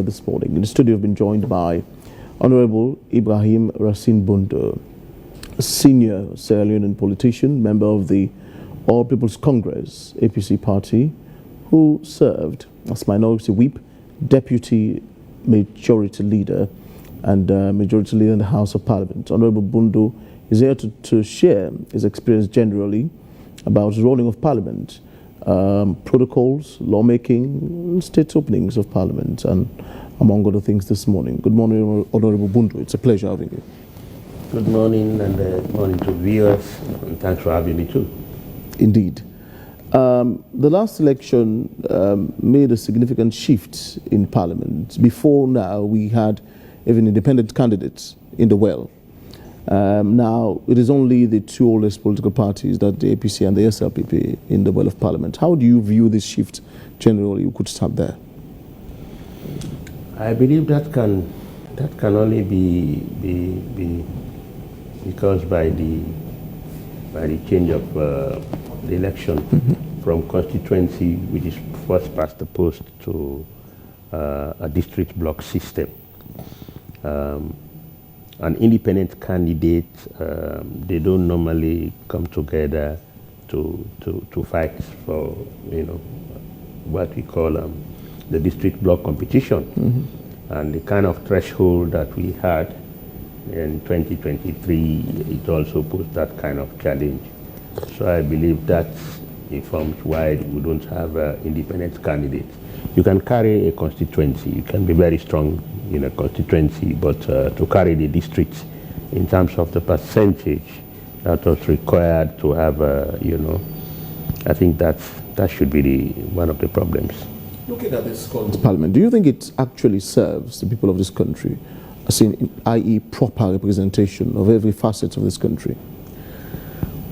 This morning. In the studio, I've been joined by Hon Ibrahim Bundu, a senior Sierra Leonean politician, member of the All People's Congress, APC party, who served as minority whip, deputy majority leader, and majority leader in the House of Parliament. Honorable Bundu is here to share his experience generally about the rolling of Parliament, protocols, lawmaking, state openings of Parliament, and among other things this morning. Good morning, Honorable Bundu. It's a pleasure having you. Good morning, and good morning to viewers, and thanks for having me too. Indeed. The last election made a significant shift in Parliament. Before now, we had even independent candidates in the well. Now, it is only the two oldest political parties, that the APC and the SLPP, in the well of Parliament. How do you view this shift generally? You could start there. I believe that can only be caused by the change of the election from constituency, which is first past the post, to a district block system. An independent candidate, they don't normally come together to fight for, what we call the district block competition. And the kind of threshold that we had in 2023, it also puts that kind of challenge. So I believe that informs why we don't have independent candidates. You can carry a constituency, you can be very strong in a constituency, but to carry the district in terms of the percentage that was required to have, I think that should be one of the problems. Looking at this current Parliament, do you think it actually serves the people of this country, as in, i.e. proper representation of every facet of this country?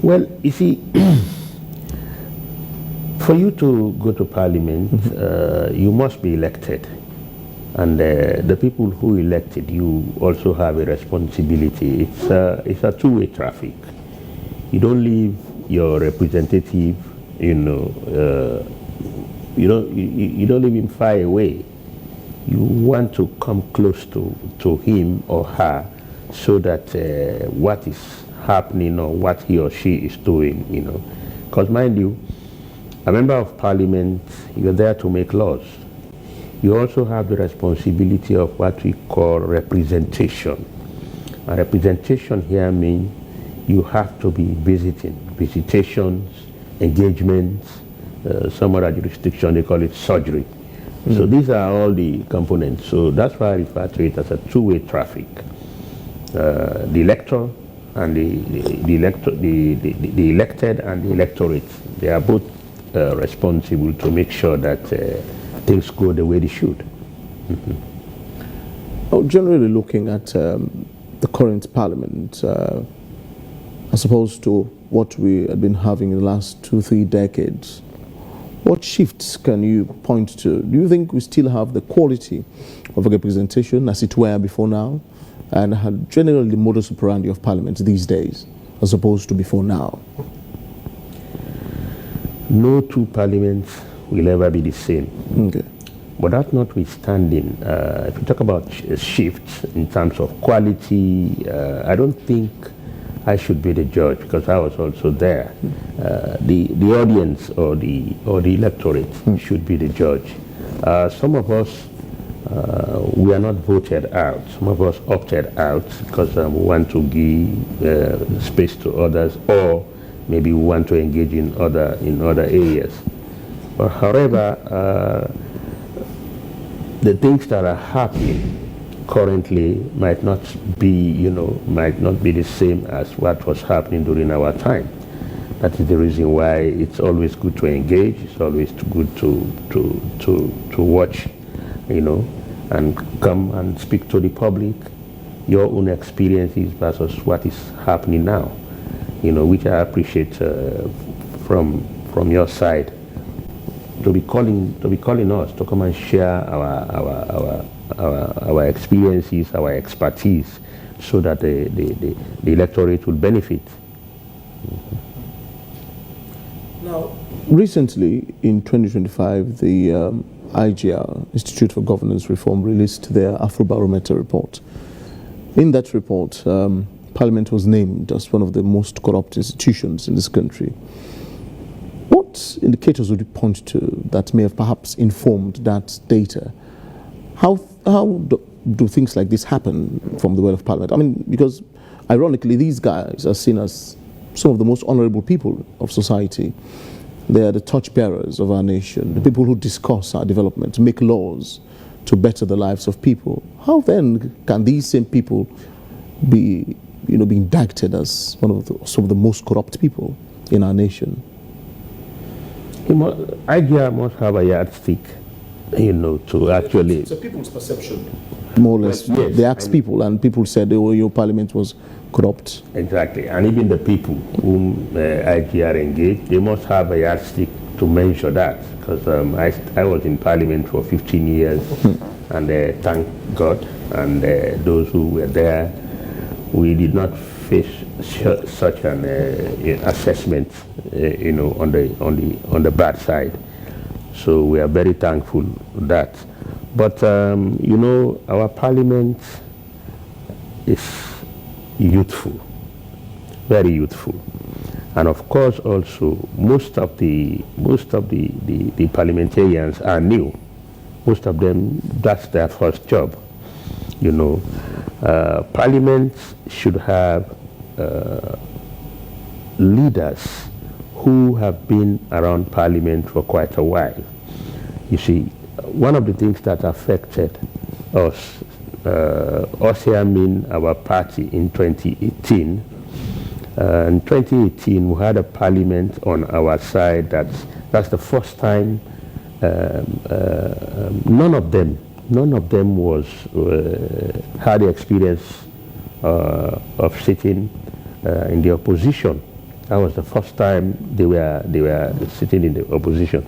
Well, you see, for you to go to Parliament, you must be elected. And the people who elected you also have a responsibility. It's a two-way traffic. You don't leave your representative, you don't leave him far away. You want to come close to him or her, so that what is happening or what he or she is doing, Because mind you, a member of Parliament, you're there to make laws. You also have the responsibility of what we call representation. And representation here means you have to be visiting, visitations, engagements. Some other jurisdiction, they call it surgery. So these are all the components. So that's why I refer to it as a two-way traffic. The elector and the elected and the electorate, they are both responsible to make sure that things go the way they should. Generally looking at the current Parliament, as opposed to what we had been having in the last 2-3 decades, what shifts can you point to? Do you think we still have the quality of representation as it were before now, and generally the modus operandi of Parliament these days as opposed to before now? No two parliaments will ever be the same. Okay. But that notwithstanding, if you talk about shifts in terms of quality, I don't think I should be the judge, because I was also there. The audience or the electorate should be the judge. Some of us, we are not voted out. Some of us opted out because we want to give space to others, or maybe we want to engage in other areas. But however, the things that are happening currently might not be the same as what was happening during our time. That is the reason why it's always good to engage. It's always good to watch, and come and speak to the public, your own experiences versus what is happening now, which I appreciate from your side. To be calling us to come and share our experiences, our expertise, so that the electorate will benefit. Now, recently in 2025, the IGR, Institute for Governance Reform, released their Afrobarometer report. In that report, Parliament was named as one of the most corrupt institutions in this country. What indicators would you point to that may have perhaps informed that data? How do things like this happen from the well of Parliament? I mean, because ironically, these guys are seen as some of the most honorable people of society. They are the torchbearers of our nation, the people who discuss our development, make laws to better the lives of people. How then can these same people be, be indicted as some of the most corrupt people in our nation? IGR must have a yardstick, to actually... It's a people's perception. More or less, yes. They asked people, and people said, oh, your parliament was corrupt. Exactly, and even the people whom IGR engaged, they must have a yardstick to measure that, because I was in parliament for 15 years, and thank God, and those who were there, we did not face such an assessment, on the bad side. So we are very thankful for that. But our parliament is youthful, very youthful, and of course also most of the parliamentarians are new. Most of them, that's their first job. Parliament should have leaders who have been around Parliament for quite a while. You see, one of the things that affected us here, I mean our party in 2018. In 2018, we had a Parliament on our side. That's the first time. None of them was had the experience of sitting in the opposition. That was the first time they were sitting in the opposition.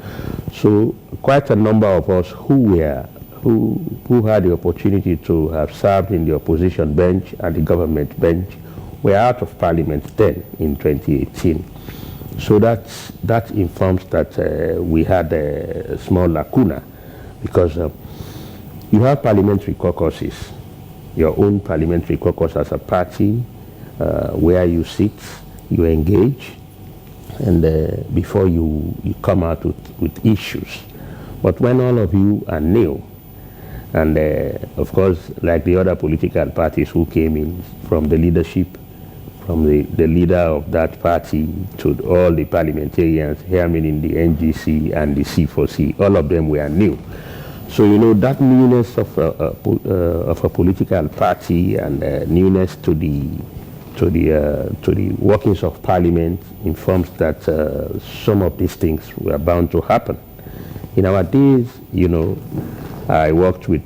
So quite a number of us who had the opportunity to have served in the opposition bench and the government bench were out of Parliament then in 2018. So that informs that we had a small lacuna, because you have parliamentary caucuses, your own parliamentary caucus as a party, where you sit, you engage, and before you come out with issues. But when all of you are new, and of course, like the other political parties who came in from the leadership, from the leader of that party to all the parliamentarians, here meaning the NGC and the C4C, all of them were new. So that newness of a political party and newness to the workings of Parliament informs that some of these things were bound to happen. In our days, I worked with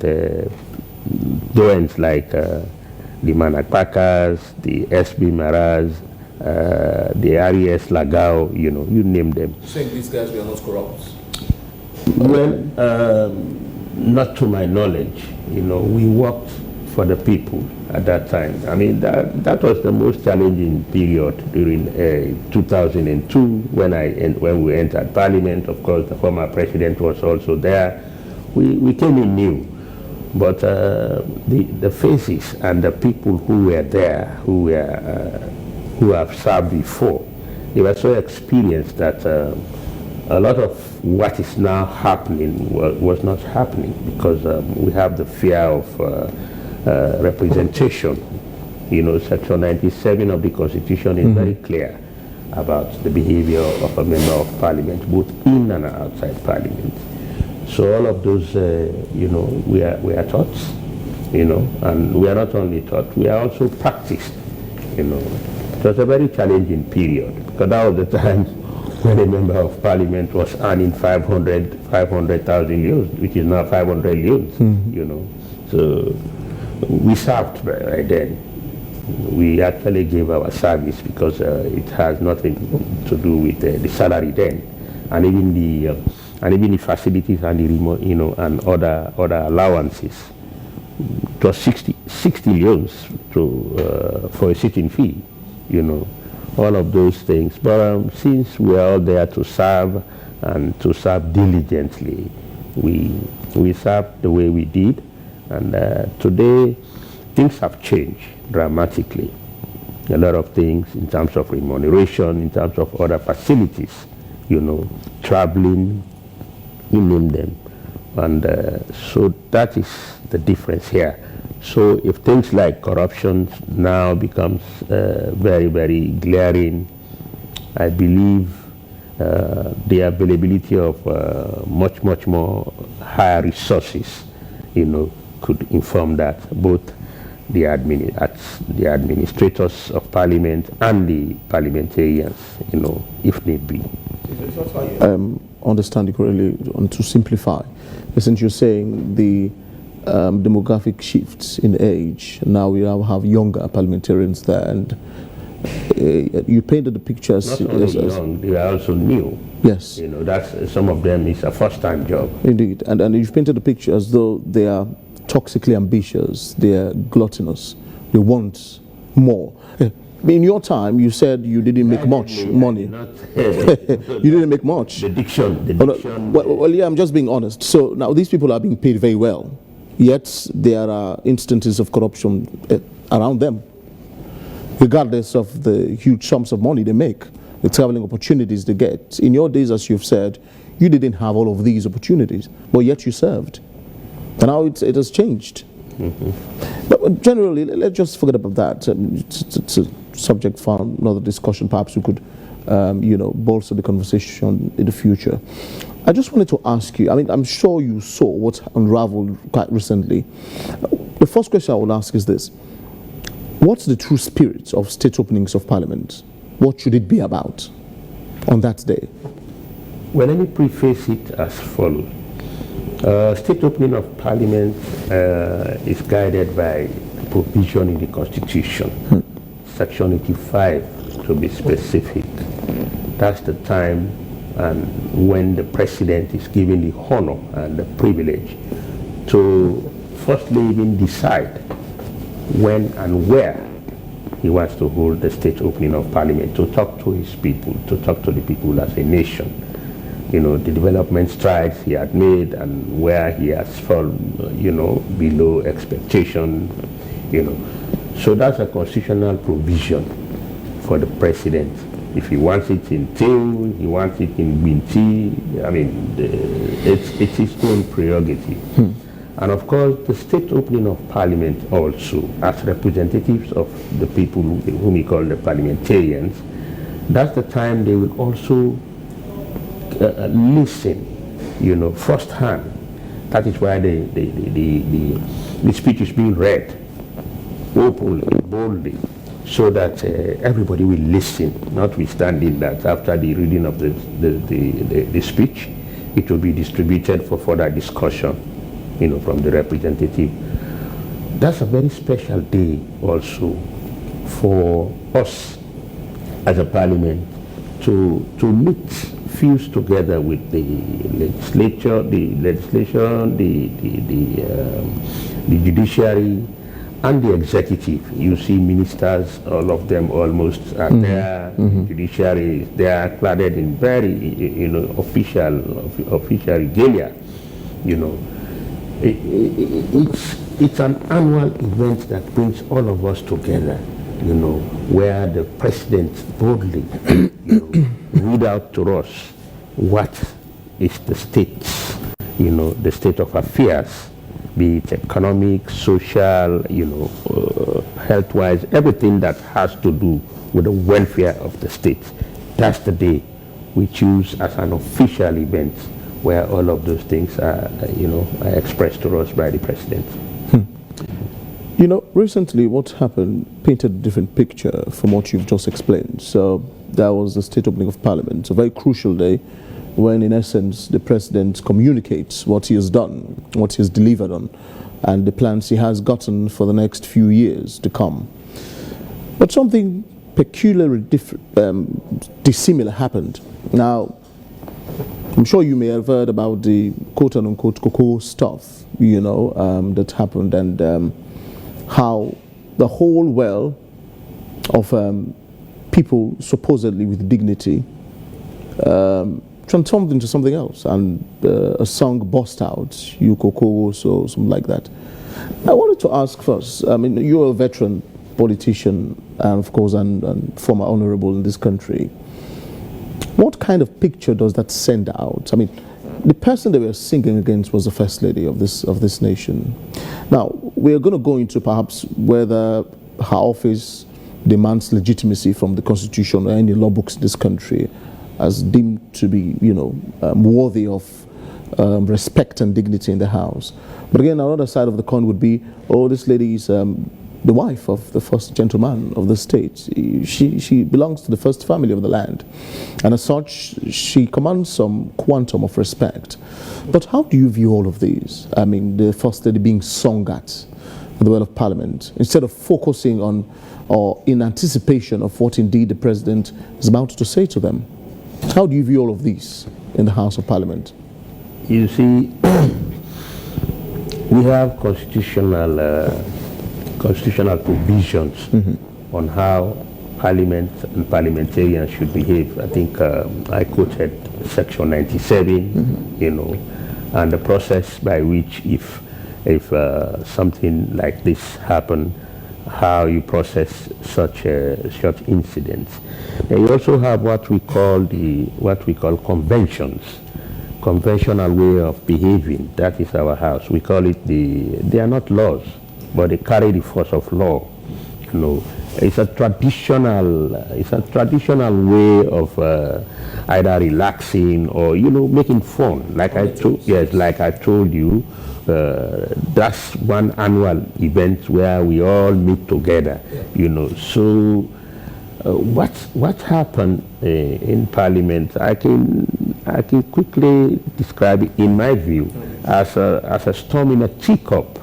doens like the Manakpakas, the SB Maras, the RES Lagao, you name them. Saying these guys were not corrupt? Well, not to my knowledge. We worked for the people at that time. I mean, that was the most challenging period during 2002 when we entered Parliament. Of course, the former president was also there. We came in new, but the faces and the people who were there, who have served before, they were so experienced that a lot of what is now happening was not happening, because we have the fear of representation. Section 97 of the Constitution is very clear about the behavior of a member of Parliament, both in and outside Parliament. So all of those, we are taught, and we are not only taught, we are also practiced. It was a very challenging period, because that was the time when a member of Parliament was earning 500,000 euros, which is now 500 euros. So we served right then. We actually gave our service because it has nothing to do with the salary then, and even the facilities and the remote, and other allowances. It was 60 loans for a sitting fee, all of those things. But since we are all there to serve and to serve diligently, we served the way we did, and today things have changed dramatically. A lot of things in terms of remuneration, in terms of other facilities, traveling, you name them. And so that is the difference here. So if things like corruption now becomes very, very glaring, I believe the availability of much more higher resources, could inform that both the administrators of parliament and the parliamentarians, if need be. Understand you correctly, to simplify, since you're saying the demographic shifts in age, now we now have younger parliamentarians there, and you painted the picture as not only young, they are also new. Yes, that's some of them is a first-time job. Indeed, and you've painted the picture as though they are toxically ambitious, they are gluttonous, they want more. In your time, you said you didn't make much money. You didn't make much. The diction. Well, yeah, I'm just being honest. So now these people are being paid very well, yet there are instances of corruption around them, regardless of the huge sums of money they make, the traveling opportunities they get. In your days, as you've said, you didn't have all of these opportunities, but yet you served. And now it has changed. Mm-hmm. But generally, let's just forget about that. It's a subject for another discussion. Perhaps we could, bolster the conversation in the future. I just wanted to ask you, I'm sure you saw what unraveled quite recently. The first question I would ask is this. What's the true spirit of state openings of parliament? What should it be about on that day? Well, let me preface it as follows. State opening of parliament is guided by provision in the Constitution, Section 85 to be specific. That's the time and when the president is given the honor and the privilege to firstly even decide when and where he wants to hold the state opening of parliament, to talk to his people, to talk to the people as a nation. The development strides he had made and where he has fallen, below expectation, So that's a constitutional provision for the president. If he wants it in teal, he wants it in binti, it's his own prerogative. And of course, the state opening of parliament also, as representatives of the people whom we call the parliamentarians, that's the time they will also listen, firsthand. That is why the speech is being read openly, boldly, so that everybody will listen, notwithstanding that after the reading of the speech, it will be distributed for further discussion, from the representative. That's a very special day also for us as a parliament to meet, fuse together with the legislature, the judiciary, and the executive. You see ministers, all of them almost are there. Judiciary, they are cladded in very, official regalia. It's an annual event that brings all of us together. Where the president boldly, read out to us what is the state, the state of affairs, be it economic, social, health-wise, everything that has to do with the welfare of the state. That's the day we choose as an official event where all of those things are, are expressed to us by the president. Recently what happened painted a different picture from what you've just explained. So that was the state opening of parliament, a very crucial day when in essence the president communicates what he has done, what he has delivered on, and the plans he has gotten for the next few years to come. But something peculiarly dissimilar happened. Now, I'm sure you may have heard about the quote-unquote cocoa stuff, that happened, and how the whole well of people supposedly with dignity transformed into something else, and a song burst out, You Coco, so something like that. I wanted to ask first, I mean, you're a veteran politician, and of course, and former honorable in this country. What kind of picture does that send out? I mean, the person they were singing against was the First Lady of this nation. Now, we're going to go into perhaps whether her office demands legitimacy from the Constitution or any law books in this country as deemed to be, worthy of respect and dignity in the House. But again, another side of the coin would be, oh, this lady is the wife of the first gentleman of the state. She belongs to the first family of the land. And as such, she commands some quantum of respect. But how do you view all of these? I mean, the First Lady being sung at the Well of Parliament, instead of focusing on or in anticipation of what indeed the President is about to say to them. How do you view all of these in the House of Parliament? You see, we have constitutional provisions on how Parliament and parliamentarians should behave. I think I quoted Section 97, and the process by which if something like this happen, how you process such incidents. And you also have what we call conventions, conventional way of behaving. That is our house. We call it they are not laws, but they carry the force of law. It's a traditional way of either relaxing or making fun. Like I told you, that's one annual event where we all meet together. So what happened in Parliament, I can quickly describe it in my view as a storm in a teacup.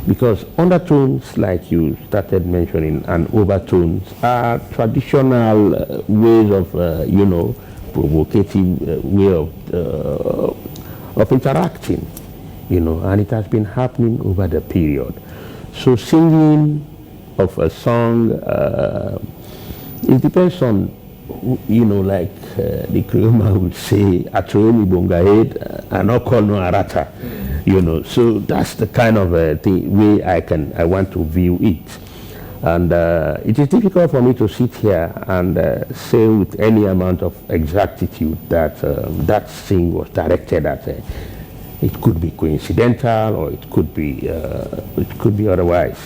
Because undertones, like you started mentioning, and overtones are traditional ways of, provocative way of interacting, and it has been happening over the period. So singing of a song, it depends on, like the Creole would say, "Atroemi bongahead and okol no arata." So that's the kind of way I want to view it. And it is difficult for me to sit here and say with any amount of exactitude that that thing was directed at. It could be coincidental, or it could be otherwise.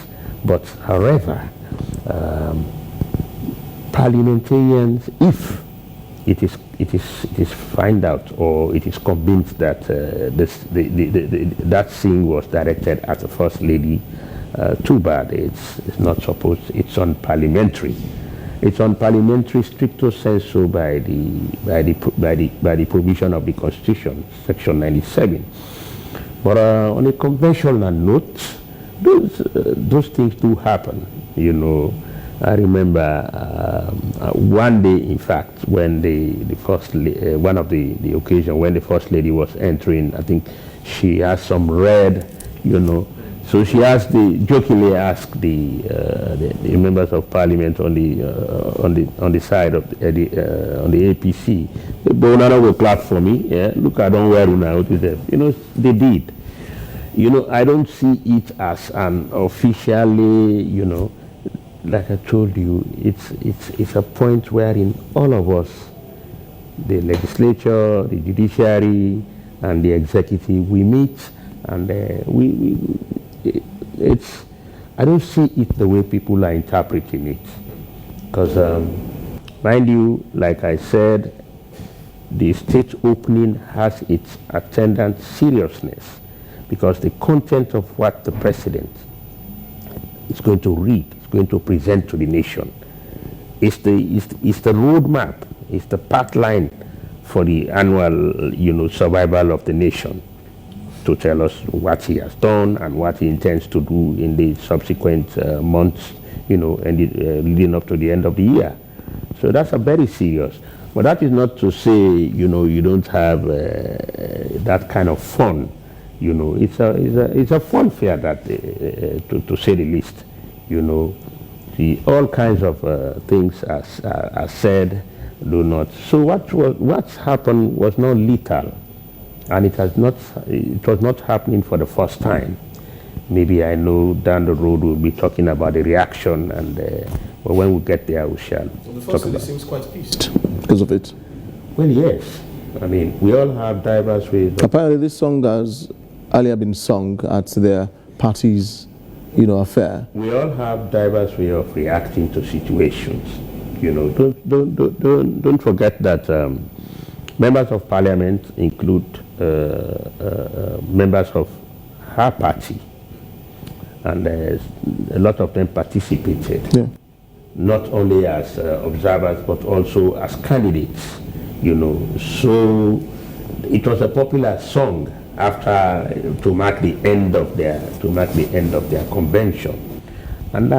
But however, parliamentarians, if it is find out or it is convinced that that thing was directed at the First Lady, too bad. It's not supposed. It's unparliamentary. It's unparliamentary stricto sensu by the provision of the Constitution, Section 97. But on a conventional note, those things do happen. I remember one day, in fact, when one of the occasion when the First Lady was entering, I think she has some red, so she jokingly asked the members of Parliament on the side of on the APC, "But will clap for me. Yeah, look, I don't wear now." They did. I don't see it as an officially, like I told you, it's a point wherein all of us, the legislature, the judiciary, and the executive, we meet, and I don't see it the way people are interpreting it. Because, mind you, like I said, the state opening has its attendant seriousness, because the content of what the president is going to read, going to present to the nation, it's the roadmap, it's the path line for the annual survival of the nation, to tell us what he has done and what he intends to do in the subsequent months, and leading up to the end of the year. So that's a very serious. But that is not to say you don't have that kind of fun. It's a fun fair, that to say the least. All kinds of things are said, do not. So what's happened was not lethal, and it was not happening for the first time. Maybe I know down the road we'll be talking about the reaction, and but when we get there, we shall talk about it. Seems quite east because of it. Well, yes. I mean, we all have diverse ways. Apparently, this song has earlier been sung at their party's, affair. We all have diverse ways of reacting to situations. Don't forget that members of parliament include members of her party, and a lot of them participated. Yeah. Not only as observers but also as candidates. So it was a popular song after to mark the end of their convention. And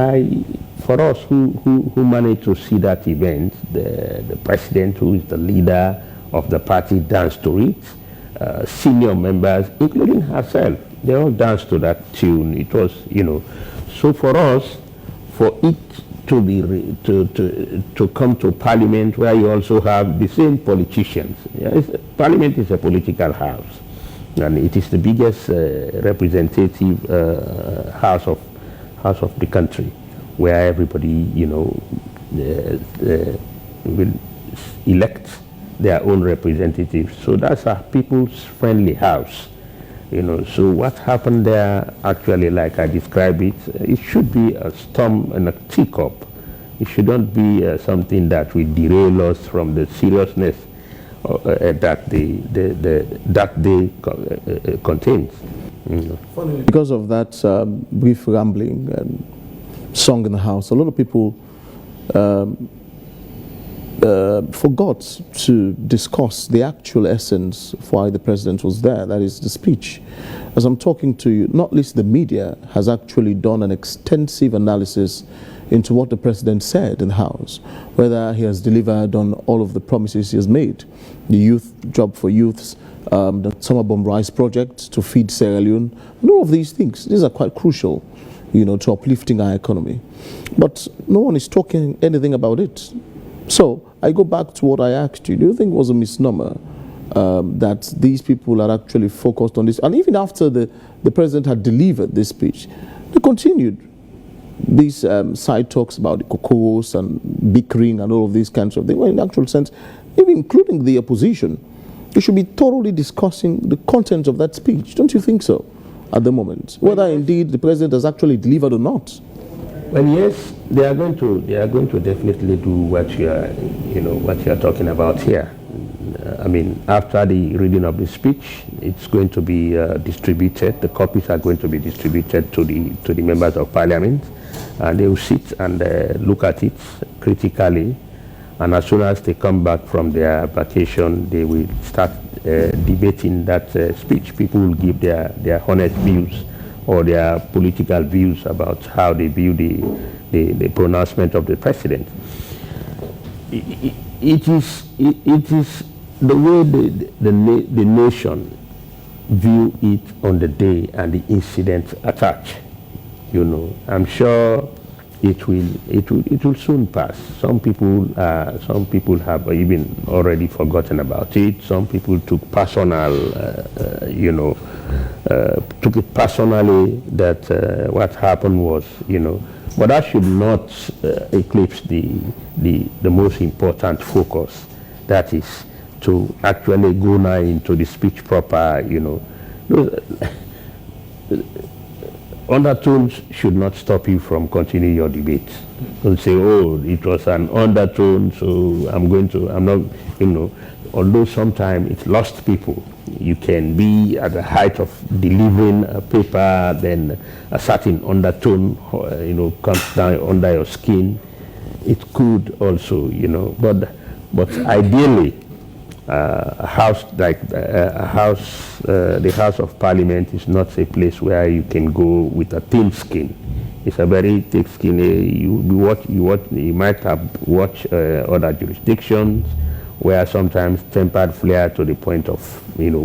for us who managed to see that event, the president, who is the leader of the party, danced to it. Senior members, including herself, they all danced to that tune. It was, so for us, for it to be to come to Parliament, where you also have the same politicians. Parliament is a political house, and it is the biggest representative house of the country, where everybody will elect their own representatives. So that's a people's friendly house. So what happened there, actually, like I described it, it should be a storm in a teacup. It shouldn't be something that will derail us from the seriousness that day contains. Because of that brief rambling and song in the house, a lot of people forgot to discuss the actual essence of why the president was there, that is the speech. As I'm talking to you, not least the media has actually done an extensive analysis into what the president said in the House, whether he has delivered on all of the promises he has made, the youth job for youths, the summer bomb rice project to feed Sierra Leone, and all of these things. These are quite crucial, to uplifting our economy. But no one is talking anything about it. So I go back to what I asked you. Do you think it was a misnomer that these people are actually focused on this? And even after the president had delivered this speech, they continued these side talks about the cocos and bickering and all of these kinds of things. Well, in actual sense, even including the opposition, you should be thoroughly discussing the content of that speech. Don't you think so at the moment? Whether indeed the president has actually delivered or not. Well, yes, they are going to definitely do what you are talking about here. I mean, after the reading of the speech, it's going to be distributed. The copies are going to be distributed to the members of parliament, and they will sit and look at it critically. And as soon as they come back from their vacation, they will start debating that speech. People will give their honest views or their political views about how they view the pronouncement of the president. It is the way the nation view it on the day and the incident attached. I'm sure it will soon pass. Some people have even already forgotten about it. Some people took it personally that what happened was, but that should not eclipse the most important focus. That is to actually go now into the speech proper. Those undertones should not stop you from continuing your debate. Don't say, oh, it was an undertone, so I'm not, although sometimes it lost people. You can be at the height of delivering a paper, then a certain undertone, comes down under your skin. It could also, but ideally, the House of Parliament is not a place where you can go with a thin skin. It's a very thick skin. You might have watched other jurisdictions where sometimes tempered flare to the point of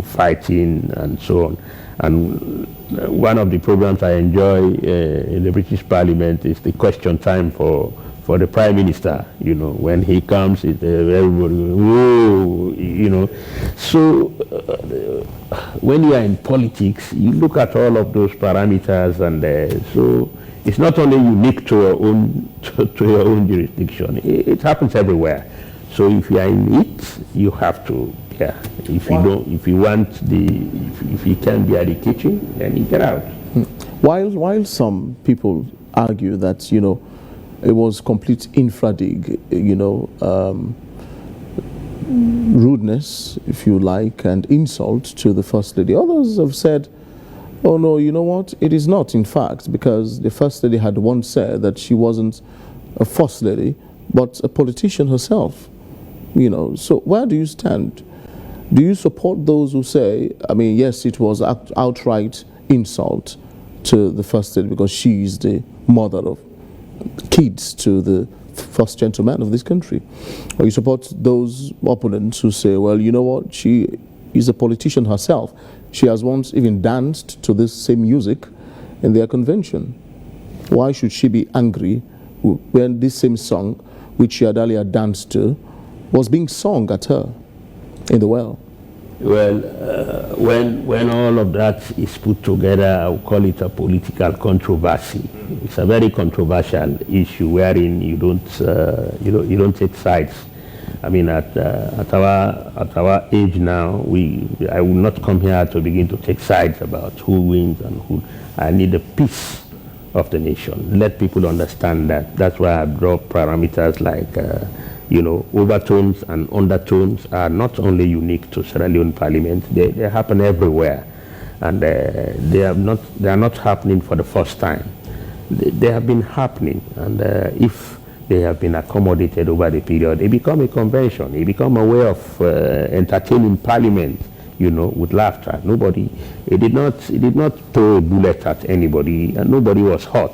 fighting and so on. And one of the programs I enjoy in the British Parliament is the question time for for the Prime Minister. You know, when he comes, everybody, whoa, you know. So when you are in politics, you look at all of those parameters, and so it's not only unique to your own to your own jurisdiction. It happens everywhere. So if you are in it, you have to. Yeah. If you don't, if you want if you can't be at the kitchen, then you get out. While some people argue that it was complete infradig, rudeness, if you like, and insult to the First Lady. Others have said, oh no, you know what? It is not, in fact, because the First Lady had once said that she wasn't a First Lady, but a politician herself. So where do you stand? Do you support those who say, I mean, yes, it was outright insult to the First Lady because she is the mother of kids to the first gentleman of this country? Or you support those opponents who say, well, you know what, she is a politician herself. She has once even danced to this same music in their convention. Why should she be angry when this same song, which she had earlier danced to, was being sung at her in the well? Well, when all of that is put together, I would call it a political controversy. It's a very controversial issue wherein you don't take sides. I mean, at our age now, I will not come here to begin to take sides about who wins and who. I need the peace of the nation. Let people understand that. That's why I draw parameters like. Overtones and undertones are not only unique to Sierra Leone Parliament, they happen everywhere. And they are not happening for the first time. They have been happening, and if they have been accommodated over the period, they become a convention, they become a way of entertaining Parliament, with laughter. It did not throw a bullet at anybody, and nobody was hurt,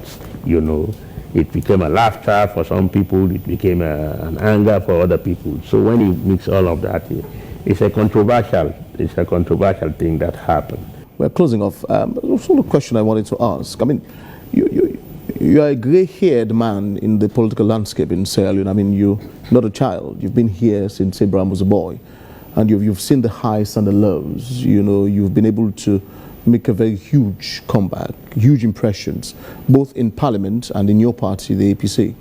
It became a laughter for some people. It became an anger for other people. So when you mix all of that, it's a controversial thing that happened. We're closing off. Also, a question I wanted to ask. I mean, you are a grey-haired man in the political landscape in Sierra Leone. I mean, you're not a child. You've been here since Abraham was a boy, and you've seen the highs and the lows. You've been able to make a very huge comeback, huge impressions, both in Parliament and in your party, the APC.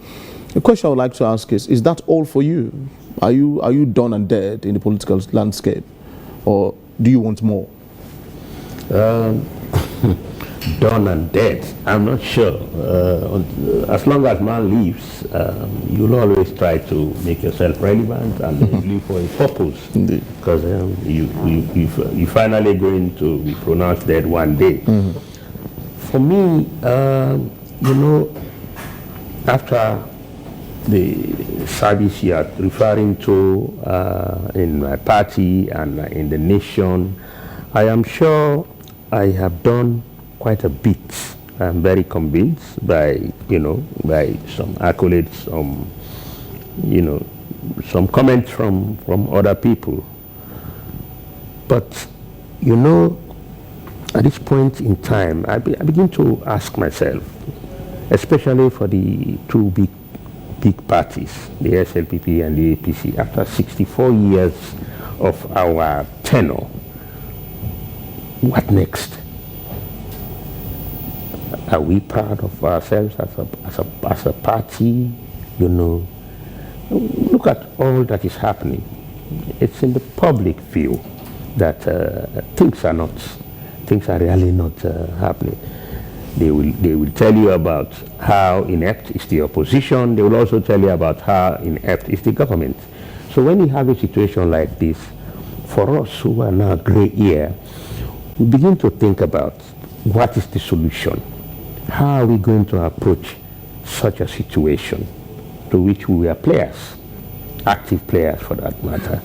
The question I would like to ask is that all for you? Are you done and dead in the political landscape, or do you want more? Done and dead, I'm not sure. As long as man lives, you'll always try to make yourself relevant and live for a purpose. Indeed. Because you're finally going to be pronounced dead one day. Mm-hmm. For me, after the service you are referring to in my party and in the nation, I am sure I have done quite a bit. I'm very convinced by some accolades, some comments from other people. But at this point in time, I begin to ask myself, especially for the two big parties, the SLPP and the APC, after 64 years of our tenure, what next? Are we proud of ourselves as a party? Look at all that is happening. It's in the public view that things are really not happening. They will tell you about how inept is the opposition. They will also tell you about how inept is the government. So when you have a situation like this, for us who are now gray hair, we begin to think about what is the solution. How are we going to approach such a situation to which we are players, active players for that matter?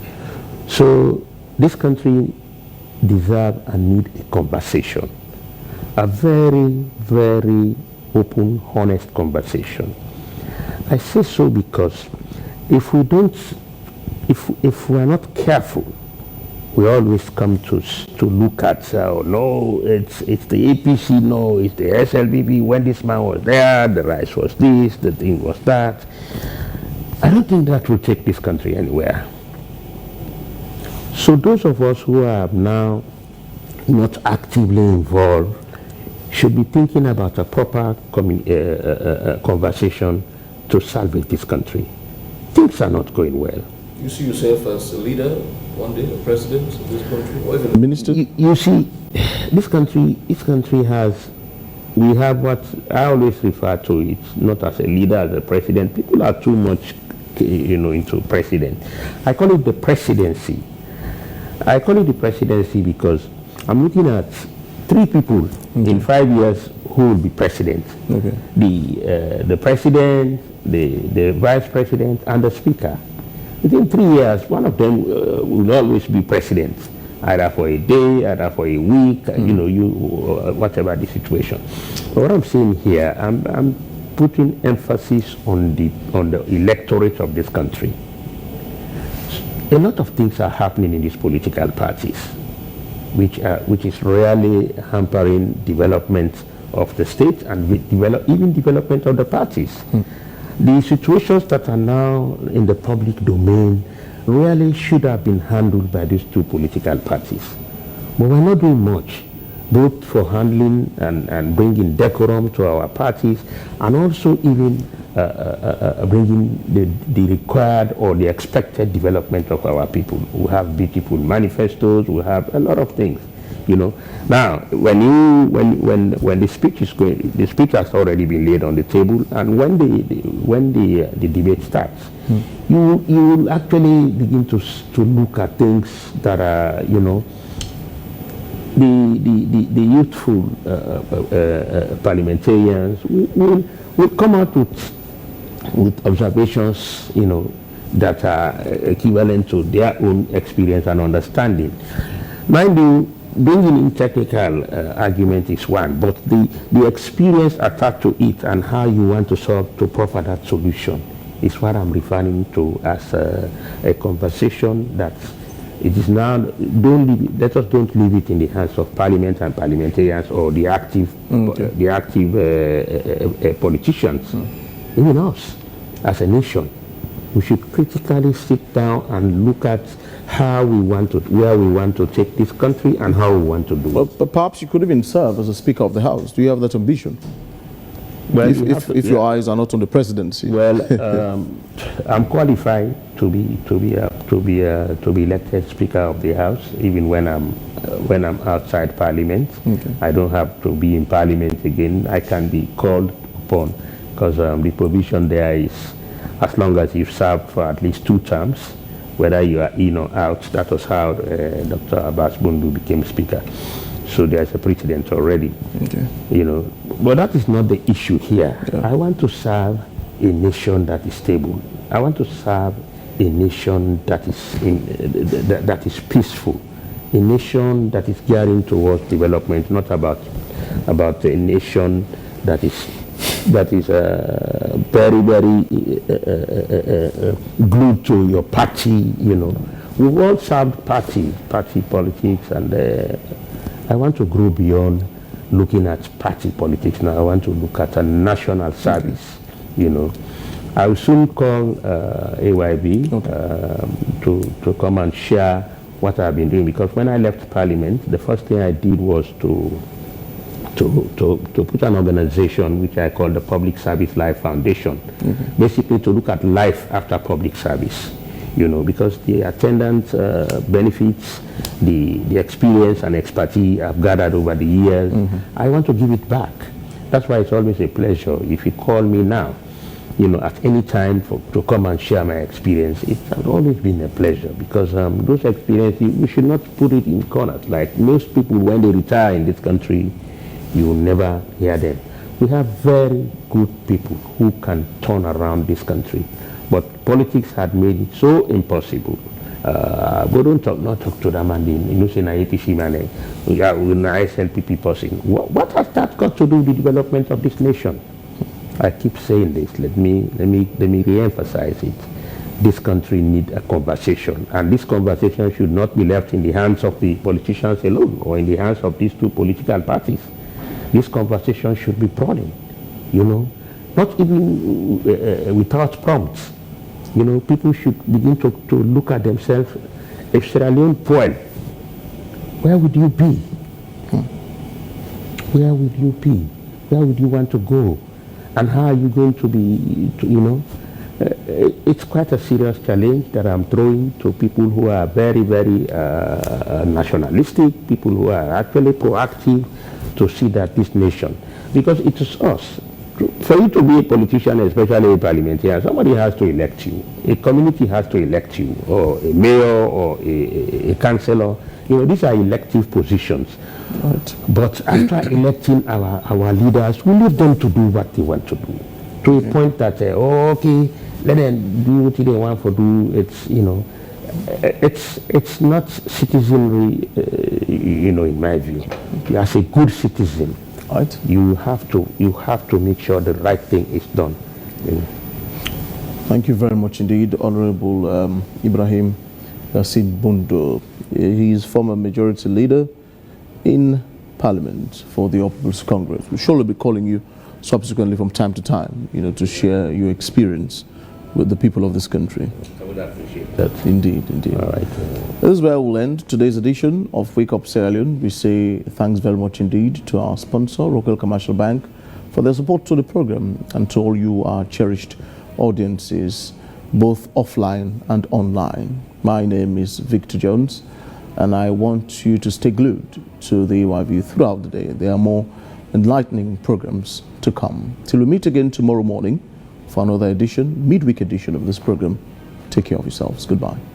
So this country deserves and needs a conversation, a very, very open, honest conversation. I say so because if we are not careful, we always come to look at, no, it's the APC, no, it's the SLBB. When this man was there, the rice was this, the thing was that. I don't think that will take this country anywhere. So those of us who are now not actively involved should be thinking about a proper conversation to salvage this country. Things are not going well. You see yourself as a leader, one day, a president of this country, or even a minister? You see, this country has, we have what I always refer to it, not as a leader, as a president. People are too much, into president. I call it the presidency. I call it the presidency because I'm looking at 3 people in 5 years who will be president. Okay. The president, the vice president, and the speaker. Within 3 years, one of them will always be president, either for a day, either for a week, whatever the situation. But what I'm saying here, I'm putting emphasis on the electorate of this country. A lot of things are happening in these political parties, which is really hampering development of the state and even development of the parties. The situations that are now in the public domain really should have been handled by these 2 political parties. But we're not doing much, both for handling and bringing decorum to our parties, and also even bringing the required or the expected development of our people. We have beautiful manifestos, we have a lot of things. Now when the speech is going, the speech has already been laid on the table, and when the debate starts, you will actually begin to look at things that are, the youthful parliamentarians will come out with observations, that are equivalent to their own experience and understanding. Mind you, bringing in technical argument is one, but the experience attached to it and how you want to proffer that solution is what I'm referring to as a conversation that it is now, let us don't leave it in the hands of Parliament and parliamentarians or the active politicians. Even us, as a nation, we should critically sit down and look at where we want to take this country and how we want to do it. But perhaps you could even serve as a Speaker of the House. Do you have that ambition? Well, if your eyes are not on the presidency. Well, I'm qualified to be elected Speaker of the House, even when I'm outside Parliament. Okay. I don't have to be in Parliament again. I can be called upon because the provision there is, as long as you've served for at least 2 terms, whether you are in or out. That was how Dr. Abbas Bundu became Speaker. So there's a precedent already. Okay. But that is not the issue here. Yeah. I want to serve a nation that is stable. I want to serve a nation that is peaceful, a nation that is gearing towards development, not about a nation that is very, very glued to your party. We've all served party politics, and I want to grow beyond looking at party politics now. I want to look at a national service. I will soon call AYB to come and share what I've been doing, because when I left Parliament, the first thing I did was to put an organization which I call the Public Service Life Foundation, basically to look at life after public service, because the attendant benefits, the experience and expertise I've gathered over the years, I want to give it back. That's why it's always a pleasure. If you call me now, at any time to come and share my experience, it has always been a pleasure, because those experiences, we should not put it in corners. Like most people, when they retire in this country, you will never hear them. We have very good people who can turn around this country, but politics had made it so impossible. Go don't talk to them and say na APC man, yeah, we na SLPP person. What has that got to do with the development of this nation? I keep saying this. Let me re-emphasize it. this country needs a conversation, and this conversation should not be left in the hands of the politicians alone or in the hands of these two political parties. This conversation should be broadened, not even without prompts. People should begin to look at themselves. If Sierra Leone fell, where would you be? Where would you be? Where would you want to go? And how are you going to be, it's quite a serious challenge that I'm throwing to people who are very, very nationalistic, people who are actually proactive to see that this nation, because it is us. For you to be a politician, especially a parliamentarian, somebody has to elect you. A community has to elect you, or a mayor, or a councillor. These are elective positions. Right. But after electing our leaders, we leave them to do what they want to do. To a point that, okay, let them do what they want to do. It's not citizenry, in my view. As a good citizen, right, you have to make sure the right thing is done. Thank you very much indeed, Honorable Ibrahim Bundu. He is former majority leader in Parliament for the All People's Congress. We'll surely be calling you subsequently from time to time, to share your experience with the people of this country. I would appreciate that. Indeed. All right. This is where we'll end today's edition of Wake Up Sierra Leone. We say thanks very much indeed to our sponsor, Local Commercial Bank, for their support to the program, and to all you, our cherished audiences, both offline and online. My name is Victor Jones, and I want you to stay glued to the AYV throughout the day. There are more enlightening programs to come. Till we meet again tomorrow morning for another edition, midweek edition of this program. Take care of yourselves. Goodbye.